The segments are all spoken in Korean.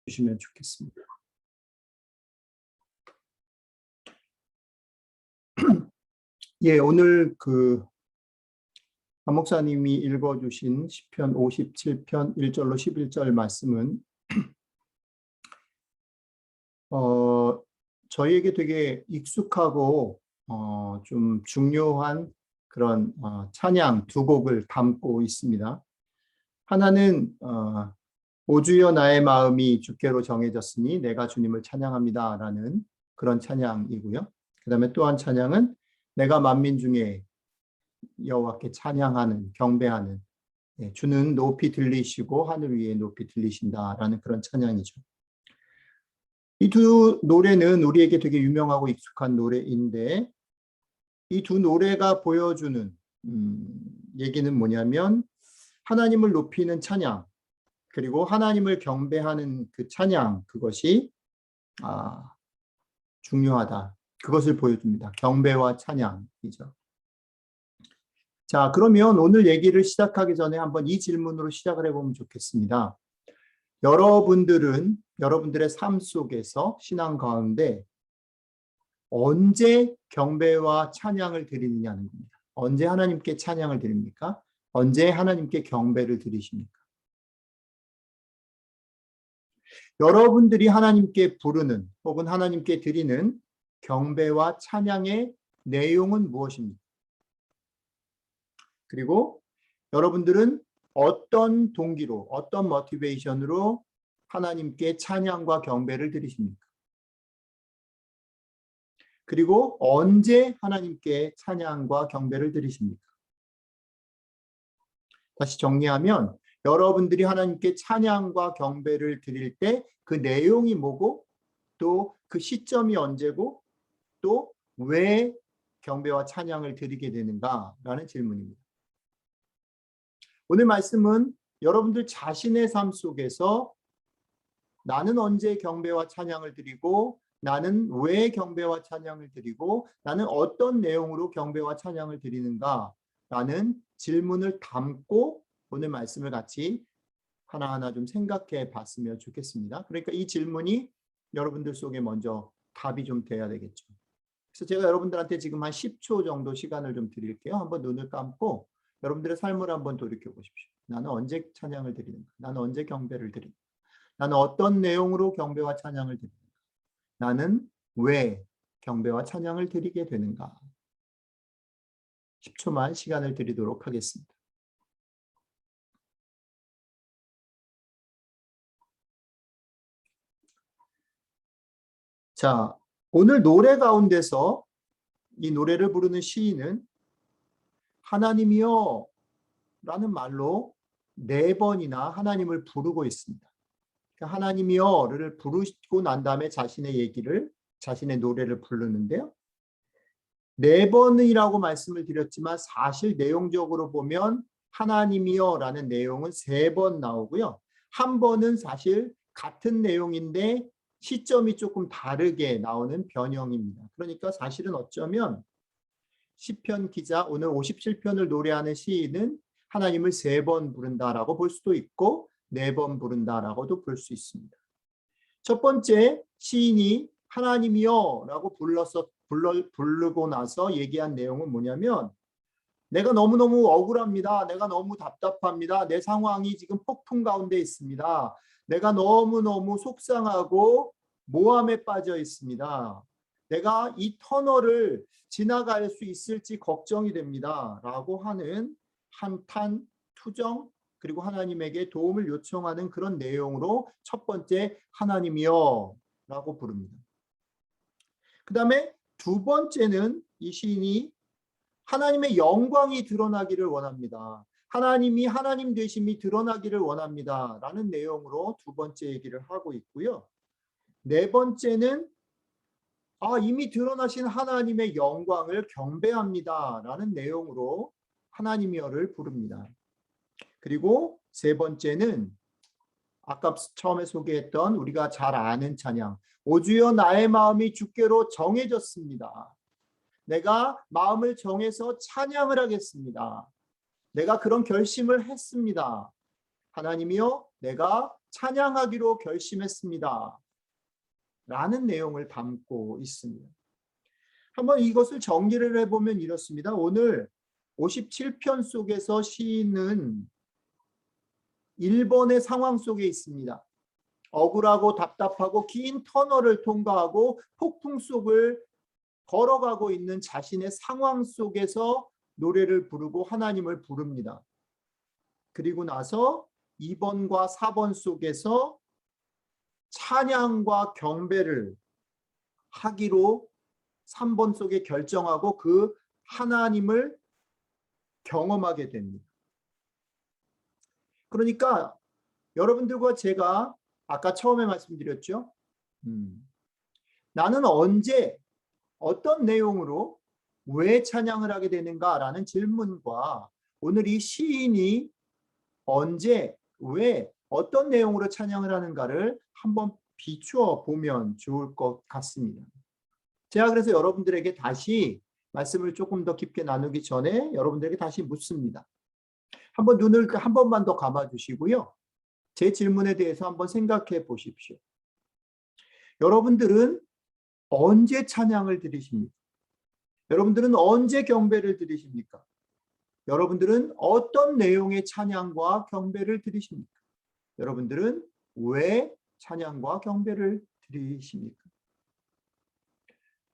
주시면 좋겠습니다. 예, 오늘 한 목사님이 읽어주신 시편 57편 1절로 11절 말씀은 저희에게 되게 익숙하고 좀 중요한 그런 찬양 두 곡을 담고 있습니다. 하나는 오 주여 나의 마음이 주께로 정해졌으니 내가 주님을 찬양합니다 라는 그런 찬양이고요. 그 다음에 또 한 찬양은 내가 만민 중에 여호와께 찬양하는 경배하는, 주는 높이 들리시고 하늘 위에 높이 들리신다라는 그런 찬양이죠. 이 두 노래는 우리에게 되게 유명하고 익숙한 노래인데 이 두 노래가 보여주는 얘기는 뭐냐면 하나님을 높이는 찬양 그리고 하나님을 경배하는 그 찬양, 그것이 중요하다. 그것을 보여줍니다. 경배와 찬양이죠. 자, 그러면 오늘 얘기를 시작하기 전에 한번 이 질문으로 시작을 해보면 좋겠습니다. 여러분들의 삶 속에서 신앙 가운데 언제 경배와 찬양을 드리느냐는 겁니다. 언제 하나님께 찬양을 드립니까? 언제 하나님께 경배를 드리십니까? 여러분들이 하나님께 부르는 혹은 하나님께 드리는 경배와 찬양의 내용은 무엇입니까? 그리고 여러분들은 어떤 동기로, 어떤 모티베이션으로 하나님께 찬양과 경배를 드리십니까? 그리고 언제 하나님께 찬양과 경배를 드리십니까? 다시 정리하면 여러분들이 하나님께 찬양과 경배를 드릴 때 그 내용이 뭐고 또 그 시점이 언제고 또 왜 경배와 찬양을 드리게 되는가라는 질문입니다. 오늘 말씀은 여러분들 자신의 삶 속에서 나는 언제 경배와 찬양을 드리고 나는 왜 경배와 찬양을 드리고 나는 어떤 내용으로 경배와 찬양을 드리는가라는 질문을 담고 오늘 말씀을 같이 하나하나 좀 생각해 봤으면 좋겠습니다. 그러니까 이 질문이 여러분들 속에 먼저 답이 좀 돼야 되겠죠. 그래서 제가 여러분들한테 지금 한 10초 정도 시간을 좀 드릴게요. 한번 눈을 감고 여러분들의 삶을 한번 돌이켜 보십시오. 나는 언제 찬양을 드리는가? 나는 언제 경배를 드리는가? 나는 어떤 내용으로 경배와 찬양을 드리는가? 나는 왜 경배와 찬양을 드리게 되는가? 10초만 시간을 드리도록 하겠습니다. 자, 오늘 노래 가운데서 이 노래를 부르는 시인은 하나님이여 라는 말로 4번이나 하나님을 부르고 있습니다. 하나님이여를 부르고 난 다음에 자신의 노래를 부르는데요. 4번이라고 말씀을 드렸지만 사실 내용적으로 보면 하나님이여라는 내용은 3번 나오고요. 한 번은 사실 같은 내용인데 시점이 조금 다르게 나오는 변형입니다. 그러니까 사실은 어쩌면 시편 기자, 오늘 57편을 노래하는 시인은 하나님을 3번 부른다라고 볼 수도 있고 4번 부른다라고도 볼 수 있습니다. 첫 번째 시인이 하나님이여 라고 부르고 나서 얘기한 내용은 뭐냐면 내가 너무너무 억울합니다. 내가 너무 답답합니다. 내 상황이 지금 폭풍 가운데 있습니다. 내가 너무너무 속상하고 모함에 빠져 있습니다. 내가 이 터널을 지나갈 수 있을지 걱정이 됩니다. 라고 하는 한탄, 투정, 그리고 하나님에게 도움을 요청하는 그런 내용으로 첫 번째 하나님이여 라고 부릅니다. 그 다음에 두 번째는 이 시인이 하나님의 영광이 드러나기를 원합니다. 하나님이 하나님 되심이 드러나기를 원합니다. 라는 내용으로 두 번째 얘기를 하고 있고요. 네 번째는 이미 드러나신 하나님의 영광을 경배합니다. 라는 내용으로 하나님이여를 부릅니다. 그리고 세 번째는 아까 처음에 소개했던 우리가 잘 아는 찬양, 오 주여 나의 마음이 주께로 정해졌습니다. 내가 마음을 정해서 찬양을 하겠습니다. 내가 그런 결심을 했습니다. 하나님이여 내가 찬양하기로 결심했습니다. 라는 내용을 담고 있습니다. 한번 이것을 정리를 해보면 이렇습니다. 오늘 57편 속에서 시인은 1번의 상황 속에 있습니다. 억울하고 답답하고 긴 터널을 통과하고 폭풍 속을 걸어가고 있는 자신의 상황 속에서 노래를 부르고 하나님을 부릅니다. 그리고 나서 2번과 4번 속에서 찬양과 경배를 하기로 3번 속에 결정하고 그 하나님을 경험하게 됩니다. 그러니까 여러분들과 제가 아까 처음에 말씀드렸죠. 나는 언제 어떤 내용으로 왜 찬양을 하게 되는가라는 질문과 오늘 이 시인이 언제 왜 어떤 내용으로 찬양을 하는가를 한번 비추어 보면 좋을 것 같습니다. 제가 그래서 여러분들에게 다시 말씀을 조금 더 깊게 나누기 전에 여러분들에게 다시 묻습니다. 한번 눈을 한 번만 더 감아 주시고요. 제 질문에 대해서 한번 생각해 보십시오. 여러분들은 언제 찬양을 드리십니까? 여러분들은 언제 경배를 드리십니까? 여러분들은 어떤 내용의 찬양과 경배를 드리십니까? 여러분들은 왜 찬양과 경배를 드리십니까?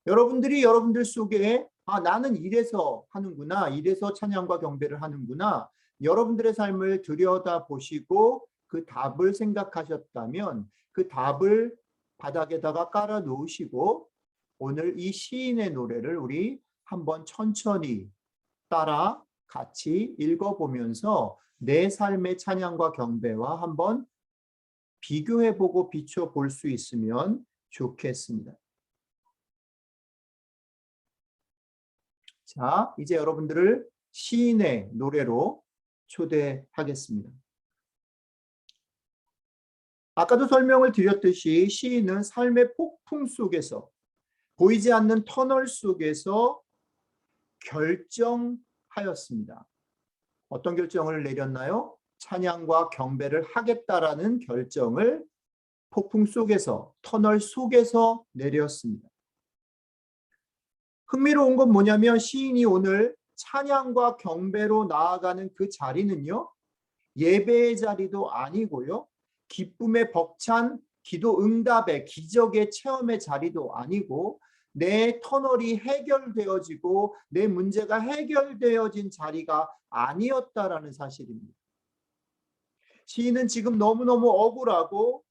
여러분들이 여러분들 속에 나는 이래서 하는구나, 이래서 찬양과 경배를 하는구나, 여러분들의 삶을 들여다보시고 그 답을 생각하셨다면 그 답을 바닥에다가 깔아 놓으시고 오늘 이 시인의 노래를 우리 한번 천천히 따라 같이 읽어보면서 내 삶의 찬양과 경배와 한번 비교해보고 비춰볼 수 있으면 좋겠습니다. 자, 이제 여러분들을 시인의 노래로 초대하겠습니다. 아까도 설명을 드렸듯이 시인은 삶의 폭풍 속에서 보이지 않는 터널 속에서 결정하였습니다. 어떤 결정을 내렸나요? 찬양과 경배를 하겠다라는 결정을 폭풍 속에서 터널 속에서 내렸습니다. 흥미로운 건 뭐냐면 시인이 오늘 찬양과 경배로 나아가는 그 자리는요. 예배의 자리도 아니고요. 기쁨에 벅찬 기도 응답의 기적의 체험의 자리도 아니고 내 터널이 해결되어지고 내 문제가 해결되어진 자리가 아니었다라는 사실입니다. 시인은 지금 너무너무 억울하고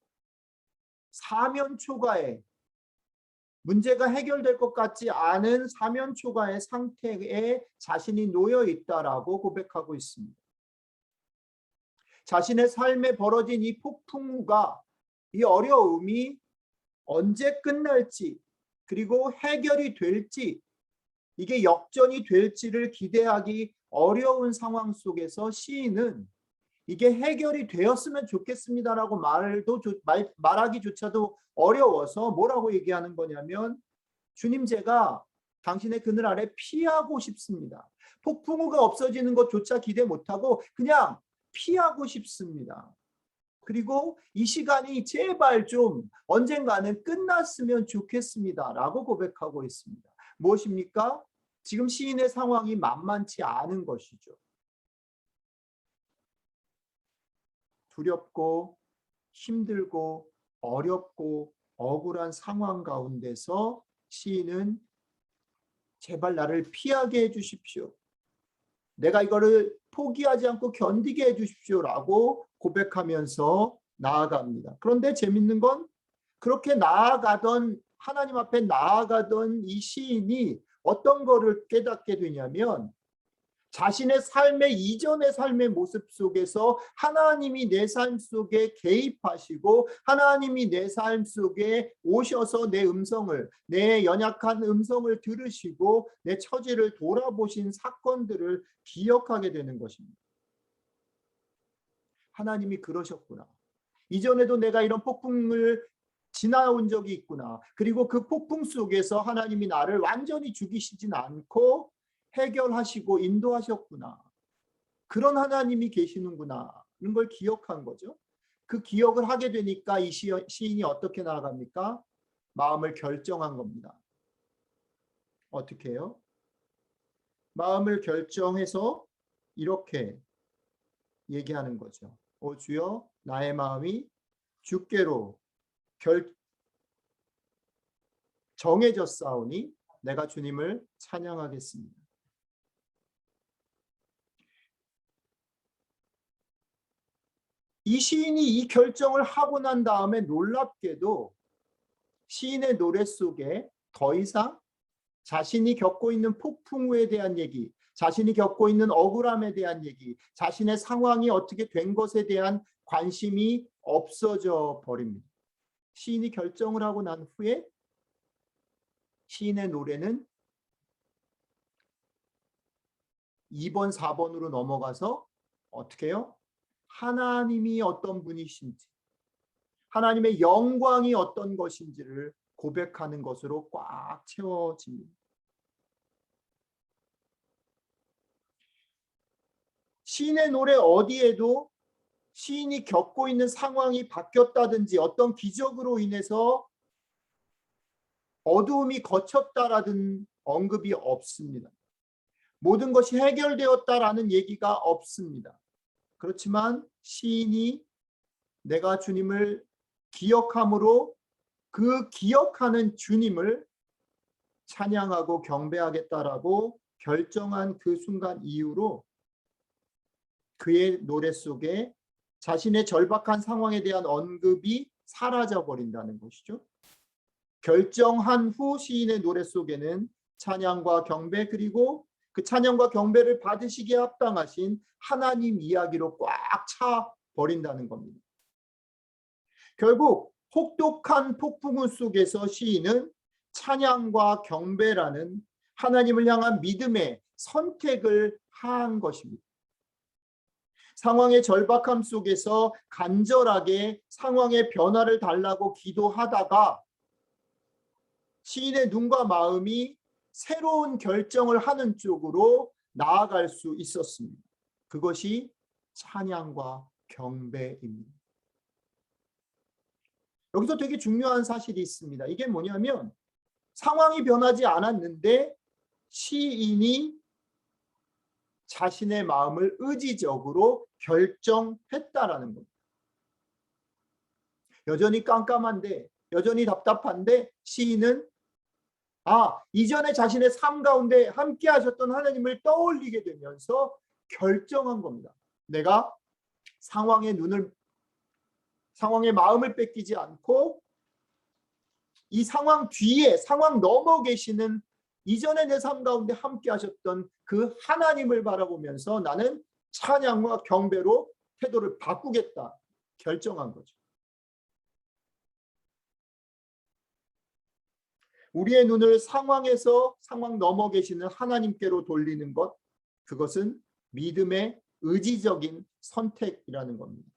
사면초가에 문제가 해결될 것 같지 않은 사면초가의 상태에 자신이 놓여 있다라고 고백하고 있습니다. 자신의 삶에 벌어진 이 폭풍우가 이 어려움이 언제 끝날지 그리고 해결이 될지 이게 역전이 될지를 기대하기 어려운 상황 속에서 시인은 이게 해결이 되었으면 좋겠습니다라고 말하기조차도 어려워서 뭐라고 얘기하는 거냐면 주님 제가 당신의 그늘 아래 피하고 싶습니다. 폭풍우가 없어지는 것조차 기대 못하고 그냥 피하고 싶습니다. 그리고 이 시간이 제발 좀 언젠가는 끝났으면 좋겠습니다. 라고 고백하고 있습니다. 무엇입니까? 지금 시인의 상황이 만만치 않은 것이죠. 두렵고 힘들고 어렵고 억울한 상황 가운데서 시인은 제발 나를 피하게 해주십시오. 내가 이거를 포기하지 않고 견디게 해주십시오라고 고백하면서 나아갑니다. 그런데 재밌는 건 그렇게 나아가던 하나님 앞에 나아가던 이 시인이 어떤 거를 깨닫게 되냐면 자신의 삶의 이전의 삶의 모습 속에서 하나님이 내 삶 속에 개입하시고 하나님이 내 삶 속에 오셔서 내 음성을 내 연약한 음성을 들으시고 내 처지를 돌아보신 사건들을 기억하게 되는 것입니다. 하나님이 그러셨구나. 이전에도 내가 이런 폭풍을 지나온 적이 있구나. 그리고 그 폭풍 속에서 하나님이 나를 완전히 죽이시진 않고 해결하시고 인도하셨구나. 그런 하나님이 계시는구나. 걸 기억한 거죠. 그 기억을 하게 되니까 이 시인이 어떻게 나아갑니까? 마음을 결정한 겁니다. 어떻게 해요? 마음을 결정해서 이렇게 얘기하는 거죠. 오 주여, 나의 마음이 주께로 정해졌사오니 내가 주님을 찬양하겠습니다. 이 시인이 이 결정을 하고 난 다음에 놀랍게도 시인의 노래 속에 더 이상 자신이 겪고 있는 폭풍우에 대한 얘기, 자신이 겪고 있는 억울함에 대한 얘기, 자신의 상황이 어떻게 된 것에 대한 관심이 없어져 버립니다. 시인이 결정을 하고 난 후에 시인의 노래는 2번, 4번으로 넘어가서 어떻게 해요? 하나님이 어떤 분이신지, 하나님의 영광이 어떤 것인지를 고백하는 것으로 꽉 채워집니다. 시인의 노래 어디에도 시인이 겪고 있는 상황이 바뀌었다든지 어떤 기적으로 인해서 어두움이 거쳤다라는 언급이 없습니다. 모든 것이 해결되었다라는 얘기가 없습니다. 그렇지만 시인이 내가 주님을 기억함으로 그 기억하는 주님을 찬양하고 경배하겠다라고 결정한 그 순간 이후로 그의 노래 속에 자신의 절박한 상황에 대한 언급이 사라져 버린다는 것이죠. 결정한 후 시인의 노래 속에는 찬양과 경배, 그리고 그 찬양과 경배를 받으시기에 합당하신 하나님 이야기로 꽉 차 버린다는 겁니다. 결국 혹독한 폭풍우 속에서 시인은 찬양과 경배라는 하나님을 향한 믿음의 선택을 한 것입니다. 상황의 절박함 속에서 간절하게 상황의 변화를 달라고 기도하다가 시인의 눈과 마음이 새로운 결정을 하는 쪽으로 나아갈 수 있었습니다. 그것이 찬양과 경배입니다. 여기서 되게 중요한 사실이 있습니다. 이게 뭐냐면 상황이 변하지 않았는데 시인이 자신의 마음을 의지적으로 결정했다라는 겁니다. 여전히 깜깜한데, 여전히 답답한데 시인은 이전에 자신의 삶 가운데 함께 하셨던 하나님을 떠올리게 되면서 결정한 겁니다. 내가 상황의 마음을 뺏기지 않고 이 상황 뒤에, 상황 넘어 계시는 이전에 내 삶 가운데 함께 하셨던 그 하나님을 바라보면서 나는 찬양과 경배로 태도를 바꾸겠다 결정한 거죠. 우리의 눈을 상황에서 상황 넘어 계시는 하나님께로 돌리는 것, 그것은 믿음의 의지적인 선택이라는 겁니다.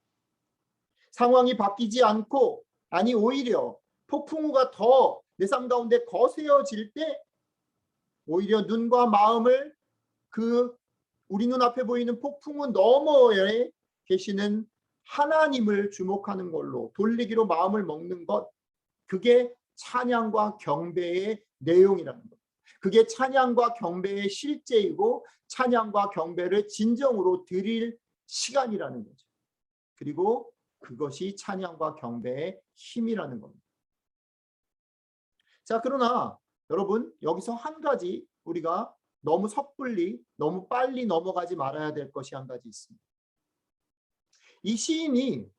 상황이 바뀌지 않고, 아니 오히려 폭풍우가 더 내 삶 가운데 거세어질 때 오히려 눈과 마음을 그 우리 눈앞에 보이는 폭풍우 너머에 계시는 하나님을 주목하는 걸로 돌리기로 마음을 먹는 것, 그게 찬양과 경배의 내용이라는 것. 그게 찬양과 경배의 실제이고 찬양과 경배를 진정으로 드릴 시간이라는 거죠. 그리고 그것이 찬양과 경배의 힘이라는 겁니다. 자, 그러나 여러분 여기서 한 가지 우리가 너무 섣불리 너무 빨리 넘어가지 말아야 될 것이 한 가지 있습니다. 이 시인이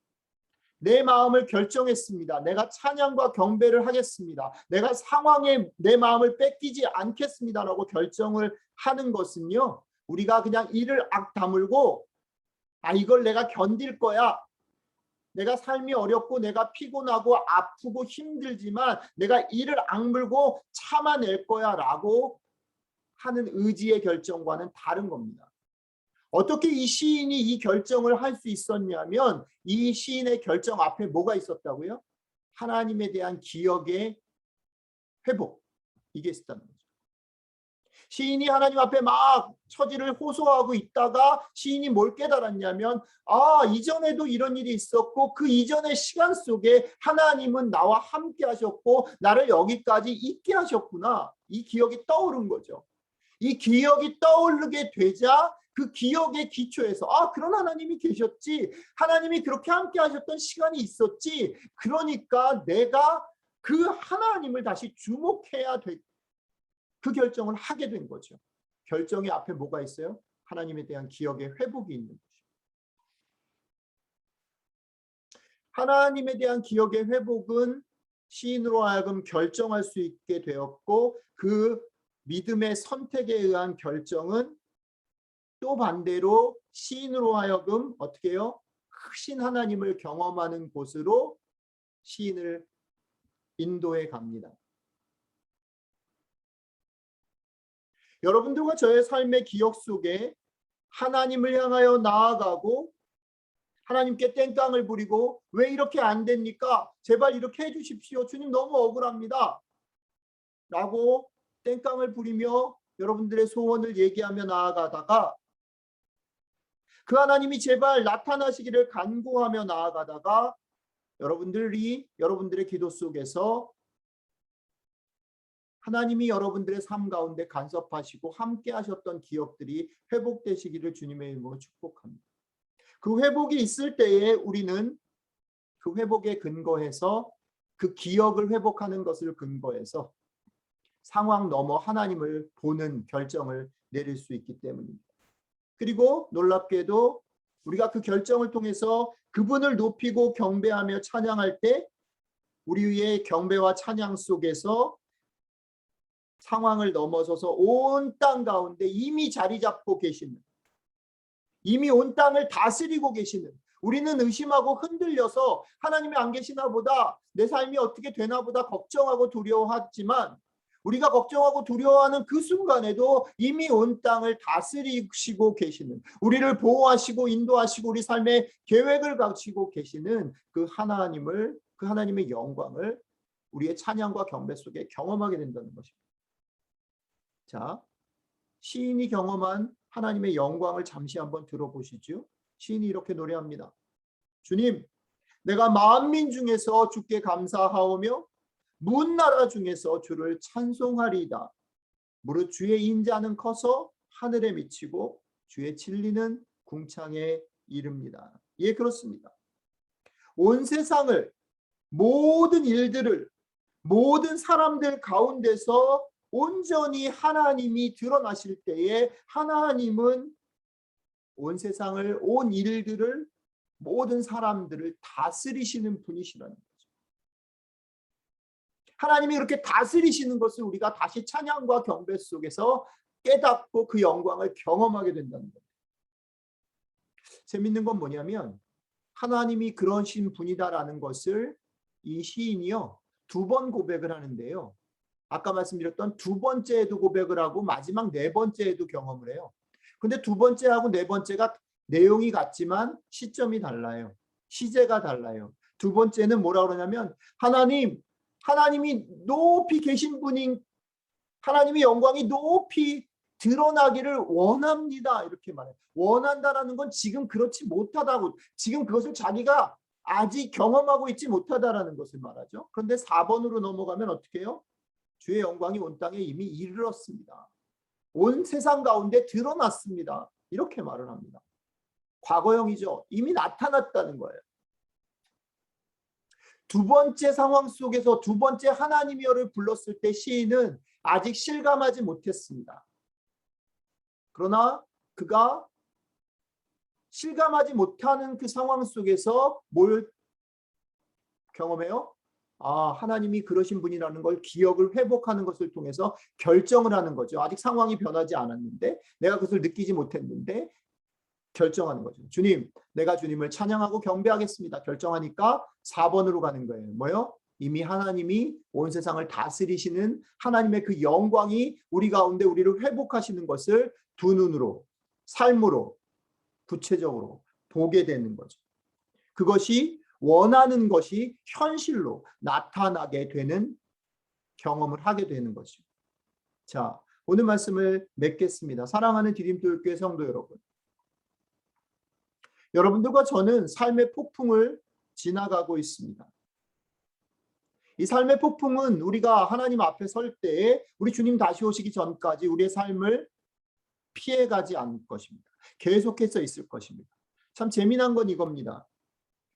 내 마음을 결정했습니다. 내가 찬양과 경배를 하겠습니다. 내가 상황에 내 마음을 뺏기지 않겠습니다라고 결정을 하는 것은요, 우리가 그냥 이를 악 다물고 이걸 내가 견딜 거야. 내가 삶이 어렵고 내가 피곤하고 아프고 힘들지만 내가 이를 악물고 참아낼 거야 라고 하는 의지의 결정과는 다른 겁니다. 어떻게 이 시인이 이 결정을 할 수 있었냐면 이 시인의 결정 앞에 뭐가 있었다고요? 하나님에 대한 기억의 회복, 이게 있었다는 거죠. 시인이 하나님 앞에 막 처지를 호소하고 있다가 시인이 뭘 깨달았냐면, 아, 이전에도 이런 일이 있었고 그 이전의 시간 속에 하나님은 나와 함께 하셨고 나를 여기까지 있게 하셨구나. 이 기억이 떠오른 거죠. 이 기억이 떠오르게 되자 그 기억의 기초에서, 아, 그런 하나님이 계셨지, 하나님이 그렇게 함께 하셨던 시간이 있었지, 그러니까 내가 그 하나님을 다시 주목해야 돼. 그 결정을 하게 된 거죠. 결정의 앞에 뭐가 있어요? 하나님에 대한 기억의 회복이 있는 거죠. 하나님에 대한 기억의 회복은 시인으로 하여금 결정할 수 있게 되었고, 그 믿음의 선택에 의한 결정은 또 반대로 시인으로 하여금 어떻게 해요? 크신 하나님을 경험하는 곳으로 시인을 인도해 갑니다. 여러분들과 저의 삶의 기억 속에 하나님을 향하여 나아가고 하나님께 땡깡을 부리고, 왜 이렇게 안 됩니까? 제발 이렇게 해주십시오. 주님 너무 억울합니다. 라고 땡깡을 부리며 여러분들의 소원을 얘기하며 나아가다가, 그 하나님이 제발 나타나시기를 간구하며 나아가다가 여러분들의 기도 속에서 하나님이 여러분들의 삶 가운데 간섭하시고 함께 하셨던 기억들이 회복되시기를 주님의 이름으로 축복합니다. 그 회복이 있을 때에 우리는 그 회복에 근거해서, 그 기억을 회복하는 것을 근거해서 상황 넘어 하나님을 보는 결정을 내릴 수 있기 때문입니다. 그리고 놀랍게도 우리가 그 결정을 통해서 그분을 높이고 경배하며 찬양할 때 우리의 경배와 찬양 속에서 상황을 넘어서서 온 땅 가운데 이미 자리 잡고 계시는, 이미 온 땅을 다스리고 계시는, 우리는 의심하고 흔들려서 하나님이 안 계시나 보다, 내 삶이 어떻게 되나 보다 걱정하고 두려워하지만, 우리가 걱정하고 두려워하는 그 순간에도 이미 온 땅을 다스리시고 계시는, 우리를 보호하시고 인도하시고 우리 삶의 계획을 갖추고 계시는 그 하나님을, 그 하나님의 영광을 우리의 찬양과 경배 속에 경험하게 된다는 것입니다. 자, 시인이 경험한 하나님의 영광을 잠시 한번 들어보시죠. 시인이 이렇게 노래합니다. 주님, 내가 만민 중에서 주께 감사하오며 문 나라 중에서 주를 찬송하리이다. 무릇 주의 인자는 커서 하늘에 미치고 주의 진리는 궁창에 이릅니다. 예, 그렇습니다. 온 세상을, 모든 일들을, 모든 사람들 가운데서 온전히 하나님이 드러나실 때에 하나님은 온 세상을, 온 일들을, 모든 사람들을 다스리시는 분이시라는 거죠. 하나님이 이렇게 다스리시는 것을 우리가 다시 찬양과 경배 속에서 깨닫고 그 영광을 경험하게 된다는 거예요. 재밌는 건 뭐냐면, 하나님이 그러신 분이다라는 것을 이 시인이요, 2번 고백을 하는데요, 아까 말씀드렸던 2번째에도 고백을 하고 마지막 4번째에도 경험을 해요. 근데 2번째하고 4번째가 내용이 같지만 시점이 달라요. 시제가 달라요. 2번째는 뭐라 그러냐면, 하나님이 높이 계신 분인, 하나님의 영광이 높이 드러나기를 원합니다. 이렇게 말해요. 원한다라는 건 지금 그렇지 못하다고, 지금 그것을 자기가 아직 경험하고 있지 못하다라는 것을 말하죠. 그런데 4번으로 넘어가면 어떻게 해요? 주의 영광이 온 땅에 이미 이르렀습니다. 온 세상 가운데 드러났습니다. 이렇게 말을 합니다. 과거형이죠. 이미 나타났다는 거예요. 2번째 상황 속에서 2번째 하나님이여를 불렀을 때 시인은 아직 실감하지 못했습니다. 그러나 그가 실감하지 못하는 그 상황 속에서 뭘 경험해요? 아, 하나님이 그러신 분이라는 걸 기억을 회복하는 것을 통해서 결정을 하는 거죠. 아직 상황이 변하지 않았는데, 내가 그것을 느끼지 못했는데 결정하는 거죠. 주님, 내가 주님을 찬양하고 경배하겠습니다. 결정하니까 4번으로 가는 거예요. 뭐요? 이미 하나님이 온 세상을 다스리시는 하나님의 그 영광이 우리 가운데 우리를 회복하시는 것을 두 눈으로, 삶으로, 구체적으로 보게 되는 거죠. 그것이 원하는 것이 현실로 나타나게 되는 경험을 하게 되는 거죠. 자, 오늘 말씀을 맺겠습니다. 사랑하는 디딤돌교회 성도 여러분, 여러분들과 저는 삶의 폭풍을 지나가고 있습니다. 이 삶의 폭풍은 우리가 하나님 앞에 설 때에 우리 주님 다시 오시기 전까지 우리의 삶을 피해가지 않을 것입니다. 계속해서 있을 것입니다. 참 재미난 건 이겁니다.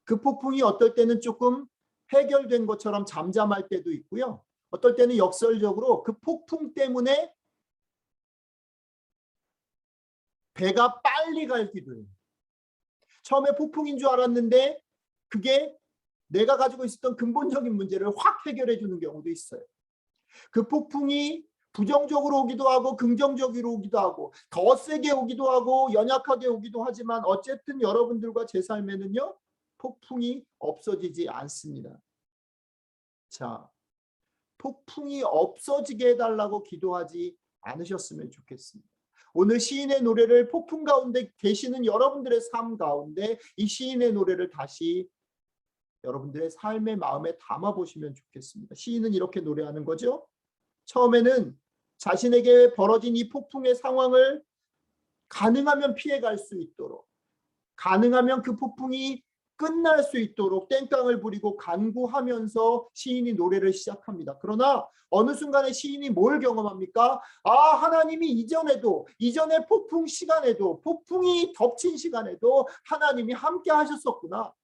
그 폭풍이 어떨 때는 조금 해결된 것처럼 잠잠할 때도 있고요. 어떨 때는 역설적으로 그 폭풍 때문에 배가 빨리 갈기도 해요. 처음에 폭풍인 줄 알았는데 그게 내가 가지고 있었던 근본적인 문제를 확 해결해 주는 경우도 있어요. 그 폭풍이 부정적으로 오기도 하고 긍정적으로 오기도 하고 더 세게 오기도 하고 연약하게 오기도 하지만 어쨌든 여러분들과 제 삶에는요, 폭풍이 없어지지 않습니다. 자, 폭풍이 없어지게 해달라고 기도하지 않으셨으면 좋겠습니다. 오늘 시인의 노래를 폭풍 가운데 계시는 여러분들의 삶 가운데 이 시인의 노래를 다시 여러분들의 삶의 마음에 담아보시면 좋겠습니다. 시인은 이렇게 노래하는 거죠. 처음에는 자신에게 벌어진 이 폭풍의 상황을 가능하면 피해갈 수 있도록, 가능하면 그 폭풍이 끝날 수 있도록 땡깡을 부리고 간구하면서 시인이 노래를 시작합니다. 그러나 어느 순간에 시인이 뭘 경험합니까? 하나님이 이전의 폭풍 시간에도, 폭풍이 덮친 시간에도 하나님이 함께 하셨었구나.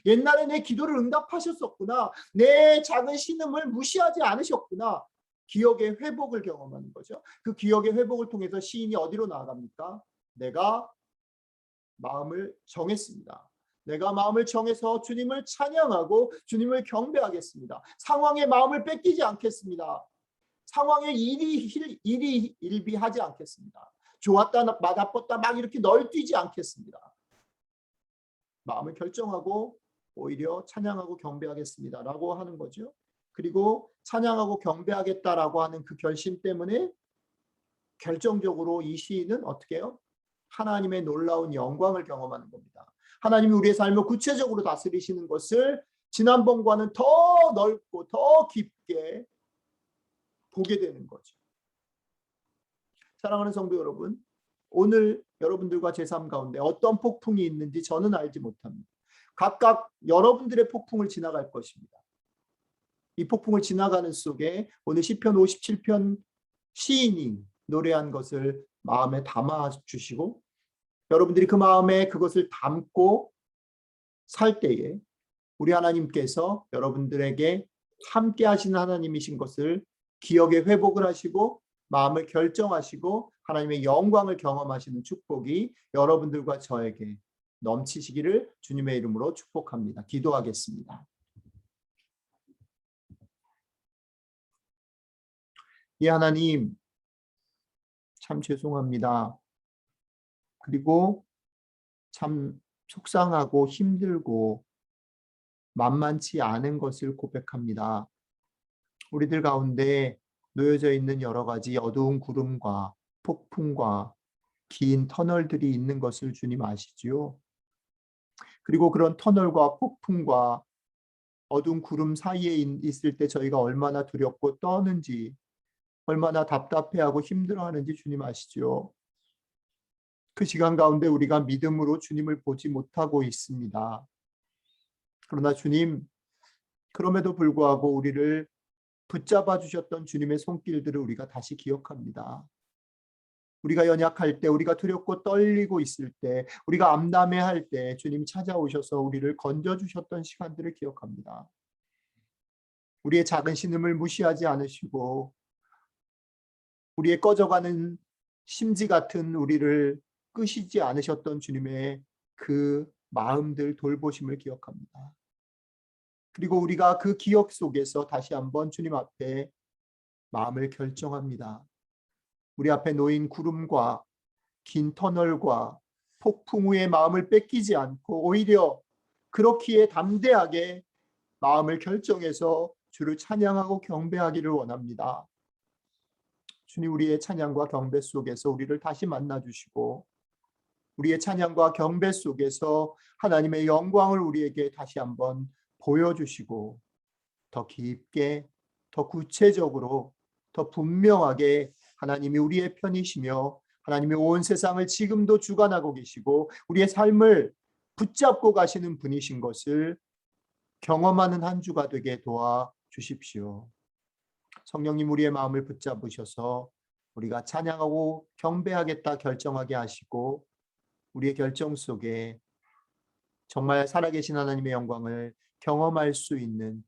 옛날에 내 기도를 응답하셨었구나. 내 작은 신음을 무시하지 않으셨구나. 기억의 회복을 경험하는 거죠. 그 기억의 회복을 통해서 시인이 어디로 나아갑니까? 내가 마음을 정했습니다. 내가 마음을 정해서 주님을 찬양하고 주님을 경배하겠습니다. 상황에 마음을 뺏기지 않겠습니다. 상황에 일희일비하지 않겠습니다. 좋았다 나빴다 막 이렇게 널뛰지 않겠습니다. 마음을 결정하고 오히려 찬양하고 경배하겠습니다 라고 하는 거죠. 그리고 찬양하고 경배하겠다라고 하는 그 결심 때문에 결정적으로 이 시인은 어떻게 해요? 하나님의 놀라운 영광을 경험하는 겁니다. 하나님이 우리의 삶을 구체적으로 다스리시는 것을 지난번과는 더 넓고 더 깊게 보게 되는 거죠. 사랑하는 성도 여러분, 오늘 여러분들과 제 삶 가운데 어떤 폭풍이 있는지 저는 알지 못합니다. 각각 여러분들의 폭풍을 지나갈 것입니다. 이 폭풍을 지나가는 속에 오늘 시편 57편 시인이 노래한 것을 마음에 담아 주시고 여러분들이 그 마음에 그것을 담고 살 때에 우리 하나님께서 여러분들에게 함께 하시는 하나님이신 것을 기억의 회복을 하시고 마음을 결정하시고 하나님의 영광을 경험하시는 축복이 여러분들과 저에게 넘치시기를 주님의 이름으로 축복합니다. 기도하겠습니다. 이 하나님, 참 죄송합니다. 그리고 참 속상하고 힘들고 만만치 않은 것을 고백합니다. 우리들 가운데 놓여져 있는 여러 가지 어두운 구름과 폭풍과 긴 터널들이 있는 것을 주님 아시지요. 그리고 그런 터널과 폭풍과 어두운 구름 사이에 있을 때 저희가 얼마나 두렵고 떠는지, 얼마나 답답해하고 힘들어하는지 주님 아시지요. 그 시간 가운데 우리가 믿음으로 주님을 보지 못하고 있습니다. 그러나 주님, 그럼에도 불구하고 우리를 붙잡아 주셨던 주님의 손길들을 우리가 다시 기억합니다. 우리가 연약할 때, 우리가 두렵고 떨리고 있을 때, 우리가 암담해할 때 주님이 찾아오셔서 우리를 건져주셨던 시간들을 기억합니다. 우리의 작은 신음을 무시하지 않으시고 우리의 꺼져가는 심지 같은 우리를 끄시지 않으셨던 주님의 그 마음들 돌보심을 기억합니다. 그리고 우리가 그 기억 속에서 다시 한번 주님 앞에 마음을 결정합니다. 우리 앞에 놓인 구름과 긴 터널과 폭풍 후에 마음을 뺏기지 않고 오히려 그렇기에 담대하게 마음을 결정해서 주를 찬양하고 경배하기를 원합니다. 주님, 우리의 찬양과 경배 속에서 우리를 다시 만나주시고 우리의 찬양과 경배 속에서 하나님의 영광을 우리에게 다시 한번 보여주시고 더 깊게, 더 구체적으로, 더 분명하게 하나님이 우리의 편이시며 하나님이 온 세상을 지금도 주관하고 계시고 우리의 삶을 붙잡고 가시는 분이신 것을 경험하는 한 주가 되게 도와 주십시오. 성령님 우리의 마음을 붙잡으셔서 우리가 찬양하고 경배하겠다 결정하게 하시고 우리의 결정 속에 정말 살아계신 하나님의 영광을 경험할 수 있는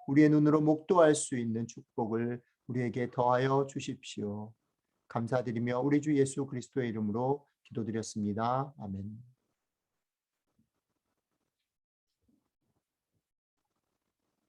우리의 눈으로 목도할 수 있는 축복을 우리에게 더하여 주십시오. 감사드리며 우리 주 예수 그리스도의 이름으로 기도드렸습니다. 아멘.